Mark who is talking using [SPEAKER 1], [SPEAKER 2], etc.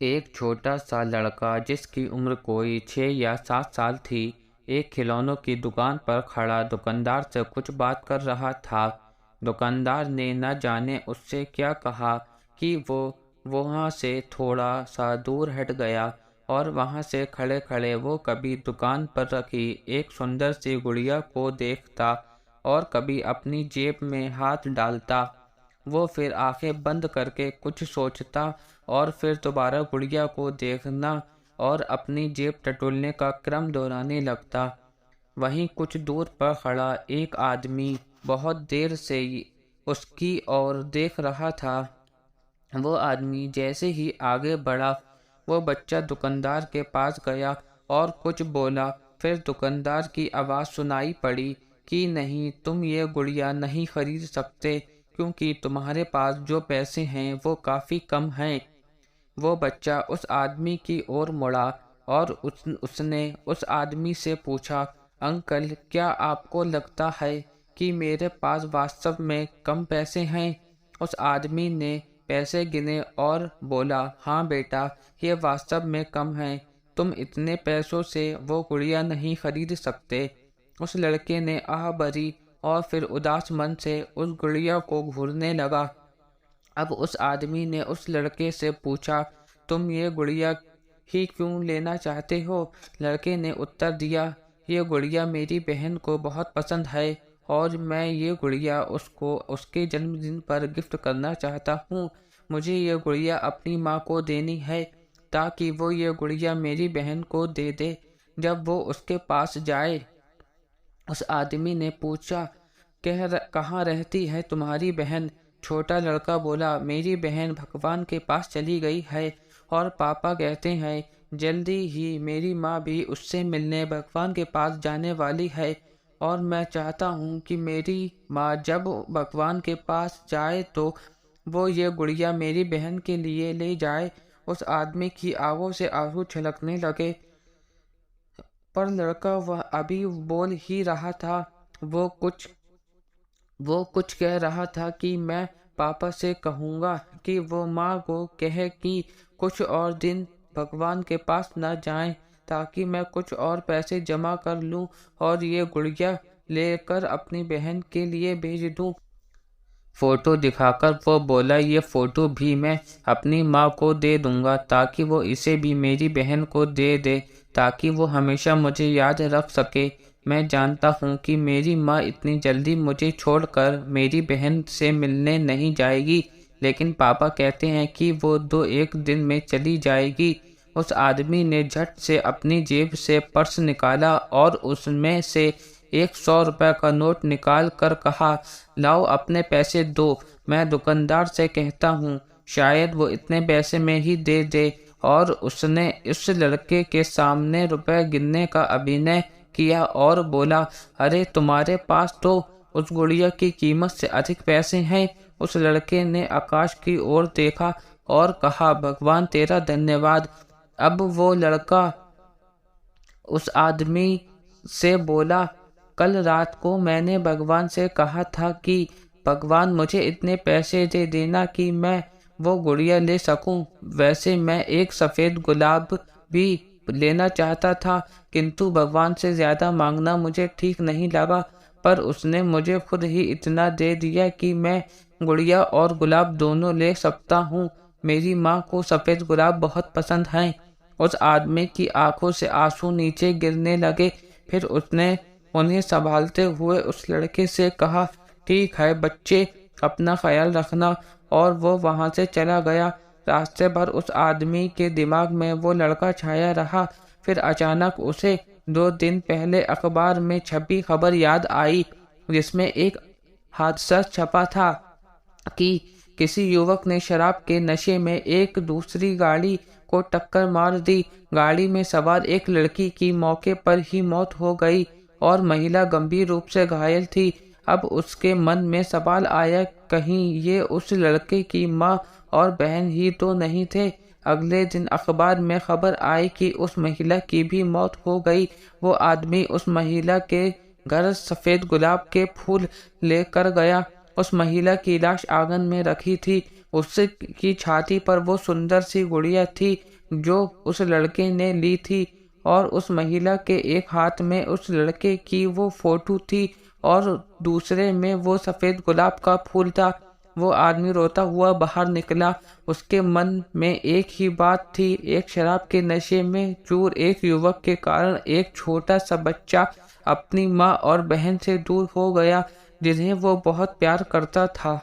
[SPEAKER 1] एक छोटा सा लड़का जिसकी उम्र कोई 6 या 7 साल थी, एक खिलौनों की दुकान पर खड़ा दुकानदार से कुछ बात कर रहा था। दुकानदार ने न जाने उससे क्या कहा कि वो वहाँ से थोड़ा सा दूर हट गया और वहाँ से खड़े खड़े वो कभी दुकान पर रखी एक सुंदर सी गुड़िया को देखता और कभी अपनी जेब में हाथ डालता। वो फिर आंखें बंद करके कुछ सोचता और फिर दोबारा गुड़िया को देखना और अपनी जेब टटोलने का क्रम दोहराने लगता। वहीं कुछ दूर पर खड़ा एक आदमी बहुत देर से उसकी ओर देख रहा था। वो आदमी जैसे ही आगे बढ़ा, वो बच्चा दुकानदार के पास गया और कुछ बोला। फिर दुकानदार की आवाज़ सुनाई पड़ी कि नहीं, तुम ये गुड़िया नहीं खरीद सकते क्योंकि तुम्हारे पास जो पैसे हैं वो काफ़ी कम हैं। वो बच्चा उस आदमी की ओर मुड़ा और उसने उस आदमी से पूछा, अंकल, क्या आपको लगता है कि मेरे पास वास्तव में कम पैसे हैं? उस आदमी ने पैसे गिने और बोला, हाँ बेटा, ये वास्तव में कम हैं। तुम इतने पैसों से वो गुड़िया नहीं खरीद सकते। उस लड़के ने आह भरी और फिर उदास मन से उस गुड़िया को घूरने लगा। अब उस आदमी ने उस लड़के से पूछा, तुम ये गुड़िया ही क्यों लेना चाहते हो? लड़के ने उत्तर दिया, ये गुड़िया मेरी बहन को बहुत पसंद है और मैं ये गुड़िया उसको उसके जन्मदिन पर गिफ्ट करना चाहता हूँ। मुझे ये गुड़िया अपनी माँ को देनी है ताकि वो ये गुड़िया मेरी बहन को दे दे जब वो उसके पास जाए। उस आदमी ने पूछा, कहाँ रहती है तुम्हारी बहन? छोटा लड़का बोला, मेरी बहन भगवान के पास चली गई है और पापा कहते हैं जल्दी ही मेरी माँ भी उससे मिलने भगवान के पास जाने वाली है और मैं चाहता हूँ कि मेरी माँ जब भगवान के पास जाए तो वो ये गुड़िया मेरी बहन के लिए ले जाए। उस आदमी की आंखों से आंसू छलकने लगे, पर लड़का वह अभी बोल ही रहा था। वो कुछ वो कुछ कह रहा था कि मैं पापा से कहूँगा कि वो माँ को कहे कि कुछ और दिन भगवान के पास न जाएं ताकि मैं कुछ और पैसे जमा कर लूँ और ये गुड़िया लेकर अपनी बहन के लिए भेज दूँ। फोटो दिखाकर वो बोला, ये फोटो भी मैं अपनी माँ को दे दूंगा ताकि वो इसे भी मेरी बहन को दे दे ताकि वो हमेशा मुझे याद रख सके। मैं जानता हूँ कि मेरी माँ इतनी जल्दी मुझे छोड़कर मेरी बहन से मिलने नहीं जाएगी, लेकिन पापा कहते हैं कि वो 2-1 दिन में चली जाएगी। उस आदमी ने झट से अपनी जेब से पर्स निकाला और उसमें से 100 रुपये का नोट निकाल कर कहा, लाओ अपने पैसे दो, मैं दुकानदार से कहता हूँ, शायद वो इतने पैसे में ही दे दे। और उसने इस लड़के के सामने रुपए गिनने का अभिनय किया और बोला, अरे तुम्हारे पास तो उस गुड़िया की कीमत से अधिक पैसे हैं। उस लड़के ने आकाश की ओर देखा और कहा, भगवान तेरा धन्यवाद। अब वो लड़का उस आदमी से बोला, कल रात को मैंने भगवान से कहा था कि भगवान मुझे इतने पैसे दे देना कि मैं वो गुड़िया ले सकूं। वैसे मैं एक सफ़ेद गुलाब भी लेना चाहता था, किंतु भगवान से ज़्यादा मांगना मुझे ठीक नहीं लगा, पर उसने मुझे खुद ही इतना दे दिया कि मैं गुड़िया और गुलाब दोनों ले सकता हूँ। मेरी माँ को सफ़ेद गुलाब बहुत पसंद हैं। उस आदमी की आंखों से आंसू नीचे गिरने लगे। फिर उसने उन्हें संभालते हुए उस लड़के से कहा, ठीक है बच्चे, अपना ख्याल रखना, और वो वहां से चला गया। रास्ते भर उस आदमी के दिमाग में वो लड़का छाया रहा। फिर अचानक उसे 2 दिन पहले अखबार में छपी खबर याद आई, जिसमें एक हादसा छपा था कि किसी युवक ने शराब के नशे में एक दूसरी गाड़ी को टक्कर मार दी। गाड़ी में सवार एक लड़की की मौके पर ही मौत हो गई और महिला गंभीर रूप से घायल थी। अब उसके मन में सवाल आया, कहीं ये उस लड़के की माँ और बहन ही तो नहीं थे। अगले दिन अखबार में खबर आई कि उस महिला की भी मौत हो गई। वो आदमी उस महिला के घर सफ़ेद गुलाब के फूल लेकर गया। उस महिला की लाश आंगन में रखी थी। उसकी छाती पर वो सुंदर सी गुड़िया थी जो उस लड़के ने ली थी, और उस महिला के एक हाथ में उस लड़के की वो फोटो थी और दूसरे में वो सफ़ेद गुलाब का फूल था। वो आदमी रोता हुआ बाहर निकला। उसके मन में एक ही बात थी, एक शराब के नशे में चूर एक युवक के कारण एक छोटा सा बच्चा अपनी माँ और बहन से दूर हो गया जिन्हें वो बहुत प्यार करता था।